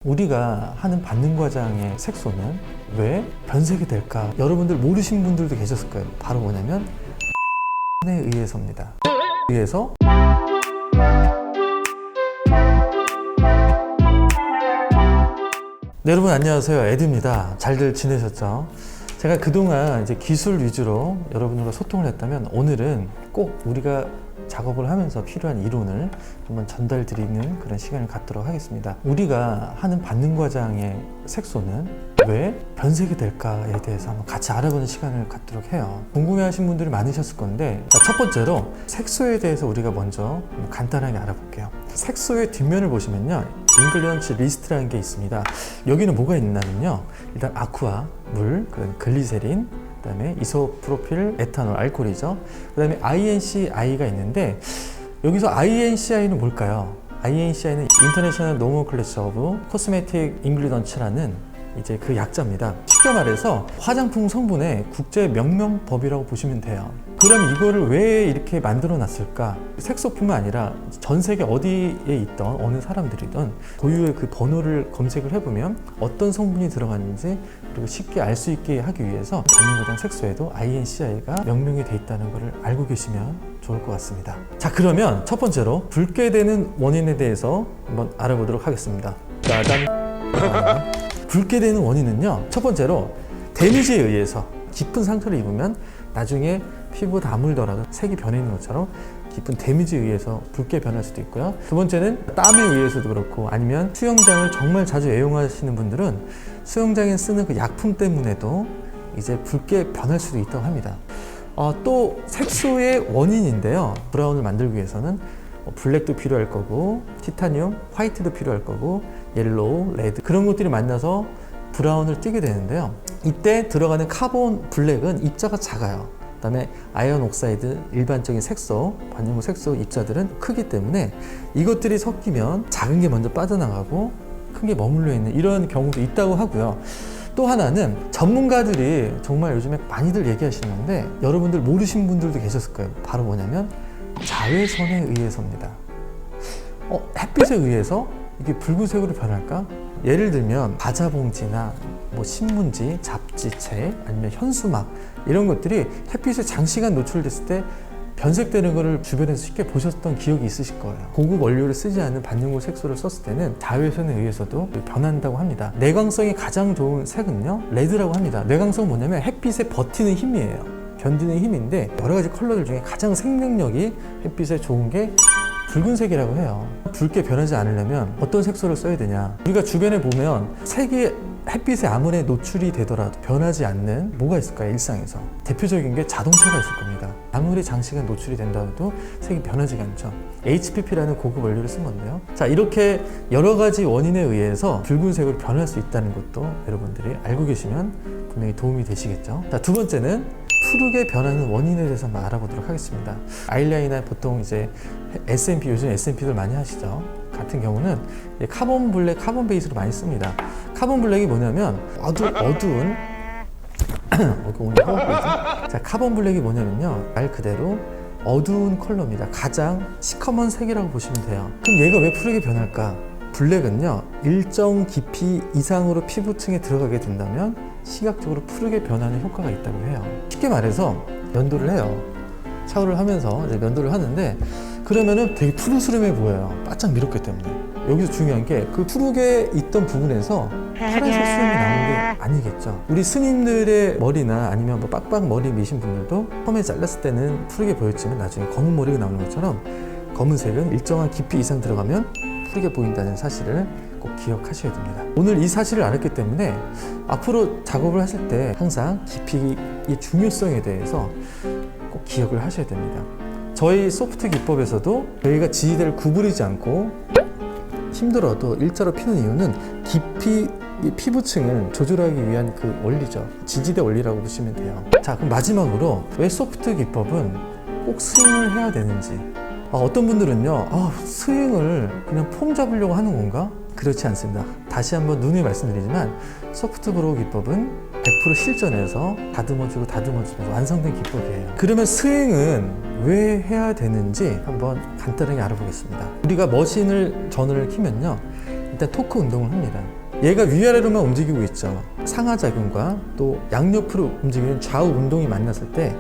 우리가 하는 받는 과장의 색소는 왜 변색이 될까? 여러분들 모르신 분들도 계셨을 거예요. 바로 뭐냐면 에 의해서입니다. 의해서 네, 여러분 안녕하세요. 에드입니다. 잘들 지내셨죠? 제가 그동안 이제 기술 위주로 여러분들과 소통을 했다면 오늘은 꼭 우리가 작업을 하면서 필요한 이론을 한번 전달 드리는 그런 시간을 갖도록 하겠습니다. 우리가 하는 받는 과장의 색소는 왜 변색이 될까에 대해서 한번 같이 알아보는 시간을 갖도록 해요. 궁금해하신 분들이 많으셨을 건데, 첫 번째로 색소에 대해서 우리가 먼저 간단하게 알아볼게요. 색소의 뒷면을 보시면요, 인글리던츠 리스트라는 게 있습니다. 여기는 뭐가 있냐면요, 일단 아쿠아, 물, 그다음에 글리세린, 그 다음에 이소프로필 에탄올, 알코올이죠. 그 다음에 INCI가 있는데, 여기서 INCI는 뭘까요? INCI는 International Nomenclature of Cosmetic Ingredients라는 이제 그 약자입니다. 쉽게 말해서 화장품 성분의 국제 명명법이라고 보시면 돼요. 그럼 이거를 왜 이렇게 만들어 놨을까? 색소뿐만 아니라 전 세계 어디에 있던 어느 사람들이든 고유의 그 번호를 검색을 해보면 어떤 성분이 들어갔는지 그리고 쉽게 알 수 있게 하기 위해서 받는 과장 색소에도 INCI가 명명이 돼 있다는 것을 알고 계시면 좋을 것 같습니다. 자, 그러면 첫 번째로 붉게 되는 원인에 대해서 한번 알아보도록 하겠습니다. 짜잔! 붉게 되는 원인은요, 첫 번째로 데미지에 의해서 깊은 상처를 입으면 나중에 피부 다물더라도 색이 변해 있는 것처럼 깊은 데미지에 의해서 붉게 변할 수도 있고요. 두 번째는 땀에 의해서도 그렇고, 아니면 수영장을 정말 자주 애용하시는 분들은 수영장에 쓰는 그 약품 때문에도 이제 붉게 변할 수도 있다고 합니다. 또 색소의 원인인데요, 브라운을 만들기 위해서는 블랙도 필요할 거고, 티타늄, 화이트도 필요할 거고, 옐로우, 레드, 그런 것들이 만나서 브라운을 띠게 되는데요, 이때 들어가는 카본 블랙은 입자가 작아요. 그 다음에 아이언 옥사이드, 일반적인 색소, 반영구 색소 입자들은 크기 때문에 이것들이 섞이면 작은 게 먼저 빠져나가고 큰 게 머물러 있는 이런 경우도 있다고 하고요. 또 하나는 전문가들이 정말 요즘에 많이들 얘기하시는 건데, 여러분들 모르신 분들도 계셨을 거예요. 바로 뭐냐면 자외선에 의해서입니다. 햇빛에 의해서 이게 붉은색으로 변할까? 예를 들면 과자 봉지나 뭐 신문지, 잡지체, 아니면 현수막, 이런 것들이 햇빛에 장시간 노출됐을 때 변색되는 것을 주변에서 쉽게 보셨던 기억이 있으실 거예요. 고급 원료를 쓰지 않은 반영구 색소를 썼을 때는 자외선에 의해서도 변한다고 합니다. 내광성이 가장 좋은 색은요, 레드라고 합니다. 내광성은 뭐냐면 햇빛에 버티는 힘이에요. 견디는 힘인데, 여러 가지 컬러들 중에 가장 생명력이 햇빛에 좋은 게 붉은색이라고 해요. 붉게 변하지 않으려면 어떤 색소를 써야 되냐? 우리가 주변에 보면 색이 햇빛에 아무리 노출이 되더라도 변하지 않는 뭐가 있을까요? 일상에서 대표적인 게 자동차가 있을 겁니다. 아무리 장시간 노출이 된다 해도 색이 변하지가 않죠. HPP라는 고급 원료를 쓴 건데요. 자, 이렇게 여러 가지 원인에 의해서 붉은색으로 변할 수 있다는 것도 여러분들이 알고 계시면 분명히 도움이 되시겠죠. 자, 두 번째는 푸르게 변하는 원인에 대해서 한번 알아보도록 하겠습니다. 아이라이너 보통 이제 SMP, 요즘 SMP들 많이 하시죠. 같은 경우는 카본 블랙, 카본 베이스로 많이 씁니다. 카본 블랙이 뭐냐면 어두운 오늘 자, 카본 블랙이 뭐냐면요, 말 그대로 어두운 컬러입니다. 가장 시커먼 색이라고 보시면 돼요. 그럼 얘가 왜 푸르게 변할까? 블랙은요, 일정 깊이 이상으로 피부층에 들어가게 된다면 시각적으로 푸르게 변하는 효과가 있다고 해요. 쉽게 말해서 면도를 해요. 샤워를 하면서 이제 면도를 하는데, 그러면은 되게 푸르스름해 보여요. 바짝 밀었기 때문에. 여기서 중요한 게 그 푸르게 있던 부분에서 파란색 수염이 나오는 게 아니겠죠. 우리 스님들의 머리나 아니면 뭐 빡빡 머리 미신 분들도 처음에 잘랐을 때는 푸르게 보였지만 나중에 검은 머리가 나오는 것처럼 검은색은 일정한 깊이 이상 들어가면 푸르게 보인다는 사실을 꼭 기억하셔야 됩니다. 오늘 이 사실을 알았기 때문에 앞으로 작업을 하실 때 항상 깊이의 중요성에 대해서 꼭 기억을 하셔야 됩니다. 저희 소프트 기법에서도 저희가 지지대를 구부리지 않고 힘들어도 일자로 피는 이유는 깊이 이 피부층을 조절하기 위한 그 원리죠. 지지대 원리라고 보시면 돼요. 자, 그럼 마지막으로 왜 소프트 기법은 꼭 스윙을 해야 되는지. 어떤 분들은요, 스윙을 그냥 폼 잡으려고 하는 건가? 그렇지 않습니다. 다시 한번 누누이 말씀드리지만 소프트 브로우 기법은 100% 실전에서 다듬어주고 완성된 기법이에요. 그러면 스윙은 왜 해야 되는지 한번 간단하게 알아보겠습니다. 우리가 머신을 전원을 켜면요, 일단 토크 운동을 합니다. 얘가 위아래로만 움직이고 있죠. 상하작용과 또 양옆으로 움직이는 좌우 운동이 만났을 때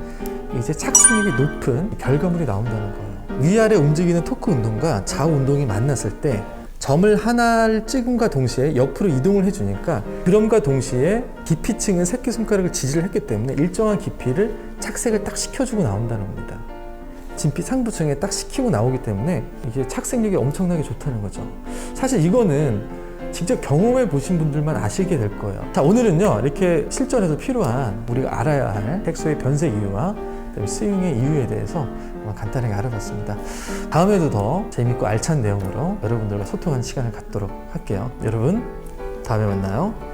이제 착승력이 높은 결과물이 나온다는 거예요. 위아래 움직이는 토크 운동과 좌우 운동이 만났을 때 점을 하나를 찍음과 동시에 옆으로 이동을 해주니까 그럼과 동시에 깊이층은 새끼손가락을 지지를 했기 때문에 일정한 깊이를 착색을 딱 시켜주고 나온다는 겁니다. 진피 상부층에 딱 시키고 나오기 때문에 이게 착색력이 엄청나게 좋다는 거죠. 사실 이거는 직접 경험해 보신 분들만 아시게 될 거예요. 자, 오늘은요 이렇게 실전에서 필요한 우리가 알아야 할 색소의 변색 이유와 스윙의 이유에 대해서 간단하게 알아봤습니다. 다음에도 더 재밌고 알찬 내용으로 여러분들과 소통하는 시간을 갖도록 할게요. 여러분 다음에 만나요.